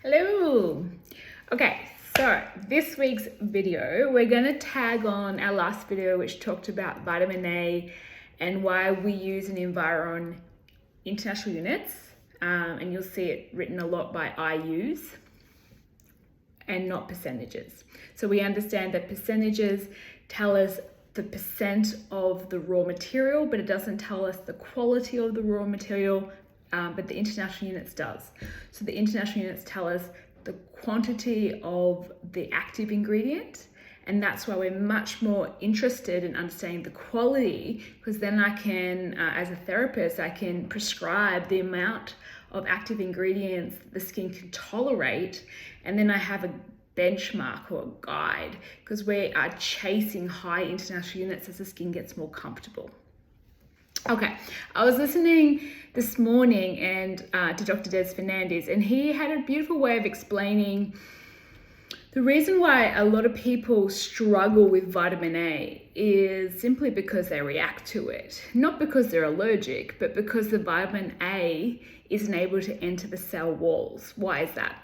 Hello. Okay, so this week's video, we're going to tag on our last video, which talked about vitamin A and why we use and Environ international units. And you'll see it written a lot by IUs and not percentages. So we understand that percentages tell us the percent of the raw material, but it doesn't tell us the quality of the raw material, but the international units does. So the international units tell us the quantity of the active ingredient, and that's why we're much more interested in understanding the quality, because then I can, as a therapist, I can prescribe the amount of active ingredients the skin can tolerate, and then I have a benchmark or a guide, because we are chasing high international units as the skin gets more comfortable. Okay, I was listening this morning to Dr. Des Fernandez, and he had a beautiful way of explaining the reason why a lot of people struggle with vitamin A is simply because they react to it. Not because they're allergic, but because the vitamin A isn't able to enter the cell walls. Why is that?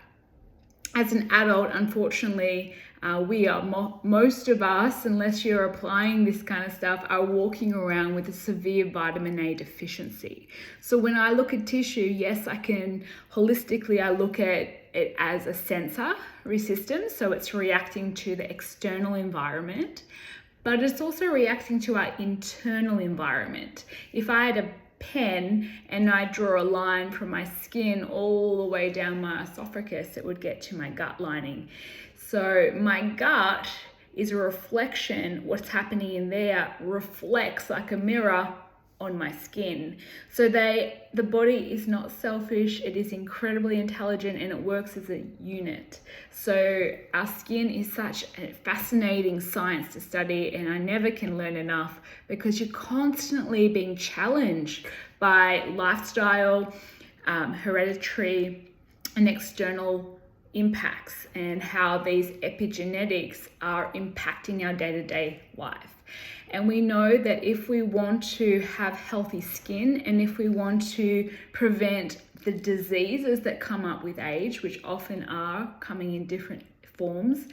As an adult, unfortunately, most of us, unless you're applying this kind of stuff, are walking around with a severe vitamin A deficiency. So when I look at tissue, yes, I look at it as a sensory system. So it's reacting to the external environment, but it's also reacting to our internal environment. If I had a pen and I draw a line from my skin all the way down my esophagus, it would get to my gut lining. So my gut is a reflection. What's happening in there reflects like a mirror on my skin. So the body is not selfish, it is incredibly intelligent, and it works as a unit. So our skin is such a fascinating science to study, and I never can learn enough, because you're constantly being challenged by lifestyle, hereditary and external impacts, and how these epigenetics are impacting our day-to-day life. And we know that if we want to have healthy skin, and if we want to prevent the diseases that come up with age, which often are coming in different forms,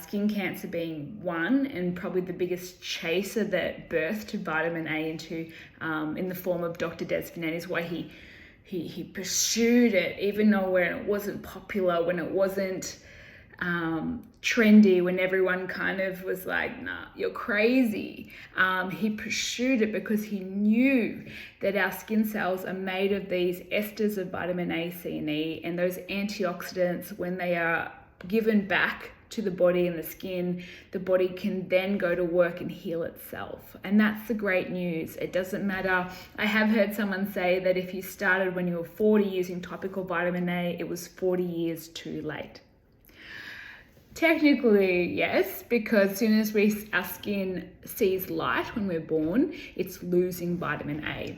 skin cancer being one, and probably the biggest chaser that birthed vitamin A into in the form of Dr. Des Fernandez, why he pursued it, even though when it wasn't popular, when it wasn't trendy, when everyone kind of was like, nah, you're crazy. He pursued it because he knew that our skin cells are made of these esters of vitamin A, C, and E, and those antioxidants, when they are given back to the body and the skin, the body can then go to work and heal itself. And that's the great news. It doesn't matter. I have heard someone say that if you started when you were 40 using topical vitamin A, it was 40 years too late. Technically, yes, because as soon as our skin sees light when we're born, it's losing vitamin A.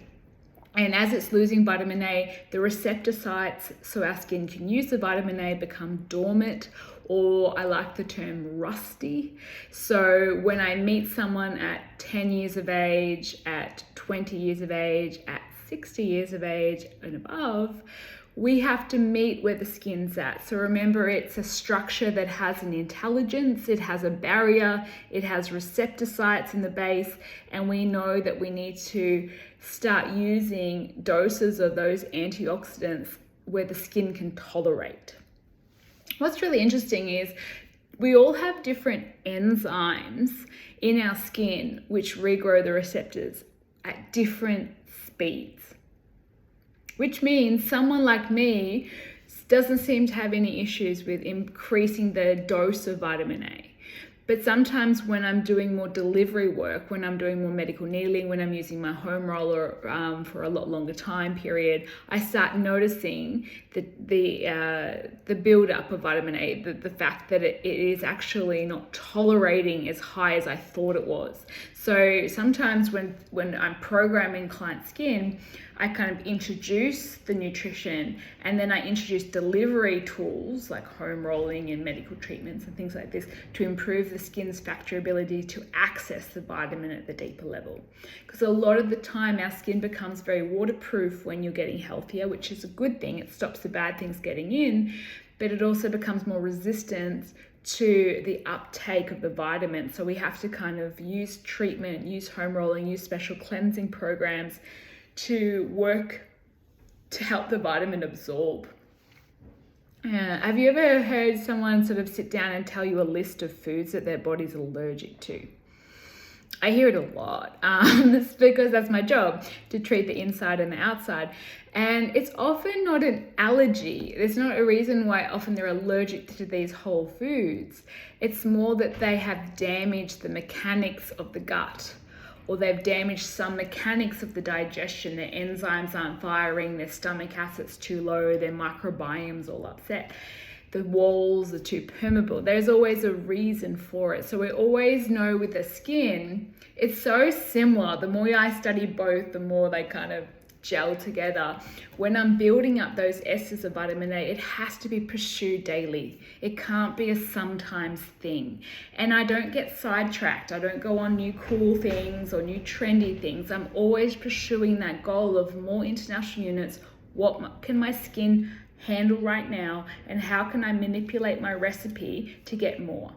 And as it's losing vitamin A, the receptor sites, so our skin can use the vitamin A, become dormant, or I like the term rusty. So when I meet someone at 10 years of age, at 20 years of age, at 60 years of age and above, we have to meet where the skin's at. So remember, it's a structure that has an intelligence, it has a barrier, it has receptor sites in the base, and we know that we need to start using doses of those antioxidants where the skin can tolerate. What's really interesting is we all have different enzymes in our skin which regrow the receptors at different speeds, which means someone like me doesn't seem to have any issues with increasing the dose of vitamin A. But sometimes when I'm doing more delivery work, when I'm doing more medical needling, when I'm using my home roller for a lot longer time period, I start noticing the buildup of vitamin A, the fact that it is actually not tolerating as high as I thought it was. So sometimes when I'm programming client skin, I kind of introduce the nutrition, and then I introduce delivery tools like home rolling and medical treatments and things like this to improve the skin's factory ability to access the vitamin at the deeper level. Because a lot of the time our skin becomes very waterproof when you're getting healthier, which is a good thing. It stops the bad things getting in. but it also becomes more resistant to the uptake of the vitamin. So we have to kind of use treatment, use home rolling, use special cleansing programs to work to help the vitamin absorb. Have you ever heard someone sort of sit down and tell you a list of foods that their body's allergic to? I hear it a lot. It's because that's my job, to treat the inside and the outside. And it's often not an allergy. There's not a reason why often they're allergic to these whole foods. It's more that they have damaged the mechanics of the gut, or they've damaged some mechanics of the digestion. Their enzymes aren't firing, their stomach acid's too low, their microbiome's all upset. The walls are too permeable. There's always a reason for it. So we always know with the skin, it's so similar. The more I study both, the more they kind of gel together. When I'm building up those esters of vitamin A, it has to be pursued daily. It can't be a sometimes thing. And I don't get sidetracked. I don't go on new cool things or new trendy things. I'm always pursuing that goal of more international units. What can my skin handle right now, and how can I manipulate my recipe to get more?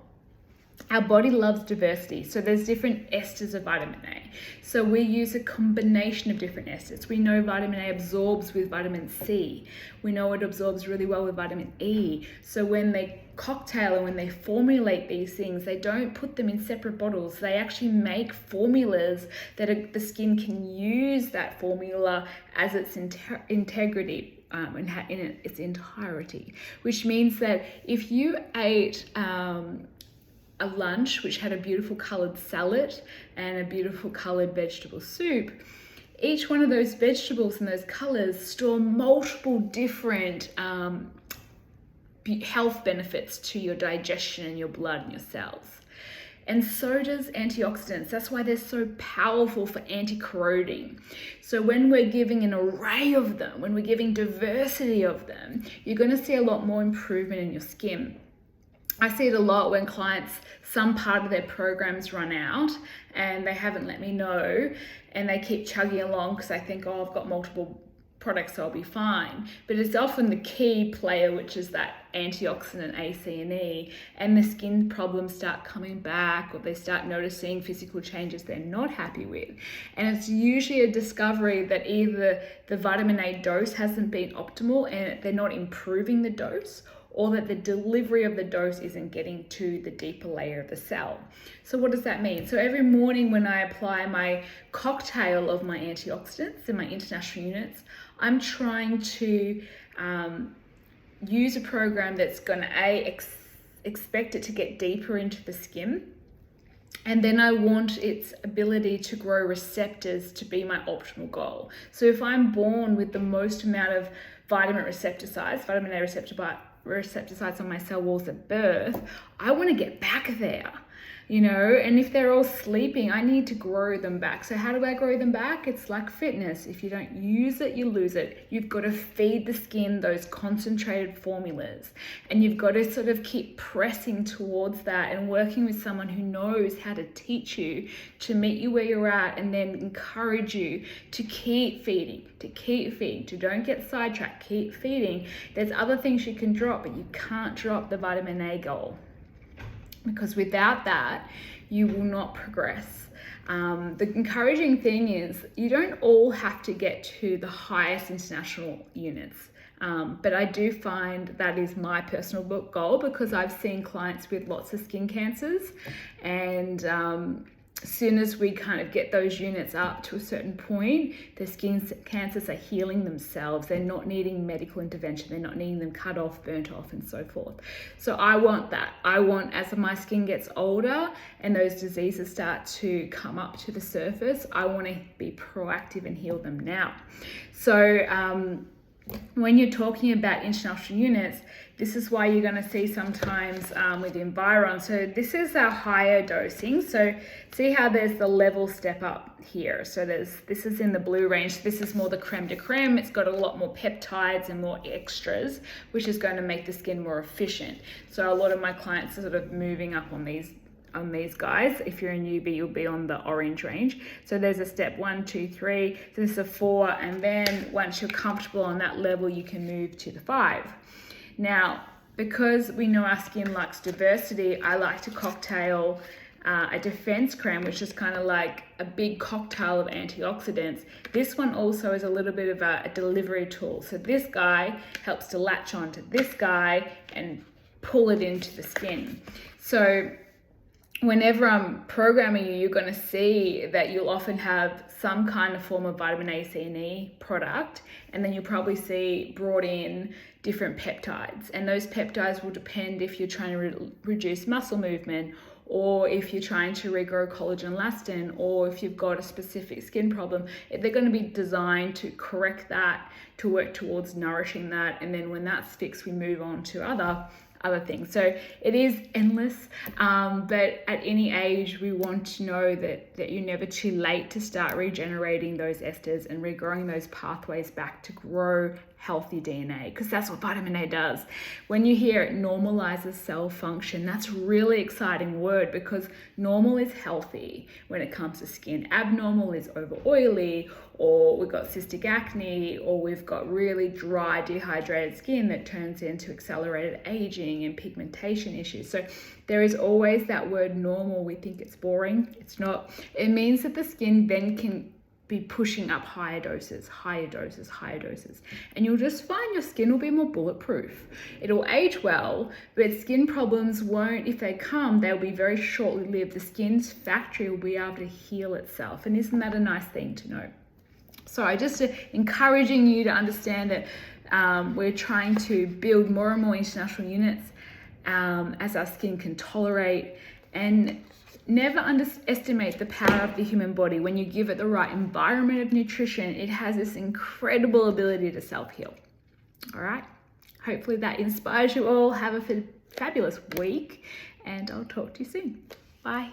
Our body loves diversity, so there's different esters of vitamin A. So we use a combination of different esters. We know vitamin A absorbs with vitamin C. We know it absorbs really well with vitamin E. So when they cocktail and when they formulate these things, they don't put them in separate bottles. They actually make formulas that the skin can use that formula as its integrity. In its entirety, which means that if you ate a lunch which had a beautiful colored salad and a beautiful colored vegetable soup, each one of those vegetables and those colors store multiple different health benefits to your digestion and your blood and your cells. And so does antioxidants. That's why they're so powerful for anti-corroding. So when we're giving an array of them, when we're giving diversity of them, you're going to see a lot more improvement in your skin. I see it a lot when clients, some part of their programs run out and they haven't let me know, and they keep chugging along because I think, oh, I've got multiple products, so I'll be fine. But it's often the key player, which is that antioxidant A, C, and E, and the skin problems start coming back, or they start noticing physical changes they're not happy with. And it's usually a discovery that either the vitamin A dose hasn't been optimal and they're not improving the dose, or that the delivery of the dose isn't getting to the deeper layer of the cell. So what does that mean? So every morning when I apply my cocktail of my antioxidants and my international units, I'm trying to use a program that's going to expect it to get deeper into the skin, and then I want its ability to grow receptors to be my optimal goal. So if I'm born with the most amount of vitamin A receptor sites on my cell walls at birth, I want to get back there. And if they're all sleeping, I need to grow them back. So how do I grow them back? It's like fitness. If you don't use it, you lose it. You've got to feed the skin those concentrated formulas, and you've got to sort of keep pressing towards that and working with someone who knows how to teach you to meet you where you're at, and then encourage you to keep feeding, to don't get sidetracked, keep feeding. There's other things you can drop, but you can't drop the vitamin A goal, because without that, you will not progress. The encouraging thing is you don't all have to get to the highest international units. But I do find that is my personal goal, because I've seen clients with lots of skin cancers, and as soon as we kind of get those units up to a certain point, their skin cancers are healing themselves. They're not needing medical intervention. They're not needing them cut off, burnt off, and so forth. So I want that. I want, as my skin gets older and those diseases start to come up to the surface, I want to be proactive and heal them now. So when you're talking about international units, this is why you're going to see sometimes with Environ. So this is our higher dosing. So see how there's the level step up here. So this is in the blue range. This is more the creme de creme. It's got a lot more peptides and more extras, which is going to make the skin more efficient. So a lot of my clients are sort of moving up on these guys. If you're a newbie, you'll be on the orange range. So there's a step 1, 2, 3. So this is a 4, and then once you're comfortable on that level, you can move to the 5. Now, because we know our skin likes diversity, I like to cocktail a defense cream, which is kind of like a big cocktail of antioxidants. This one also is a little bit of a delivery tool. So this guy helps to latch onto this guy and pull it into the skin. So whenever I'm programming you, you're going to see that you'll often have some kind of form of vitamin A, C, and E product, and then you'll probably see brought in different peptides. And those peptides will depend if you're trying to reduce muscle movement, or if you're trying to regrow collagen elastin, or if you've got a specific skin problem. They're going to be designed to correct that, to work towards nourishing that, and then when that's fixed, we move on to other things. So it is endless, but at any age we want to know that you're never too late to start regenerating those esters and regrowing those pathways back to grow healthy DNA, because that's what vitamin A does. When you hear it normalizes cell function, that's a really exciting word, because normal is healthy when it comes to skin. Abnormal is over oily, or we've got cystic acne, or we've got really dry, dehydrated skin that turns into accelerated aging and pigmentation issues. So there is always that word normal. We think it's boring. It's not. It means that the skin then can be pushing up higher doses, and you'll just find your skin will be more bulletproof. It'll age well, but skin problems won't, if they come, they'll be very shortly lived. The skin's factory will be able to heal itself, and isn't that a nice thing to know? So I just encouraging you to understand that we're trying to build more and more international units as our skin can tolerate, and never underestimate the power of the human body. When you give it the right environment of nutrition, it has this incredible ability to self-heal. All right. Hopefully that inspires you all. Have a fabulous week, and I'll talk to you soon. Bye.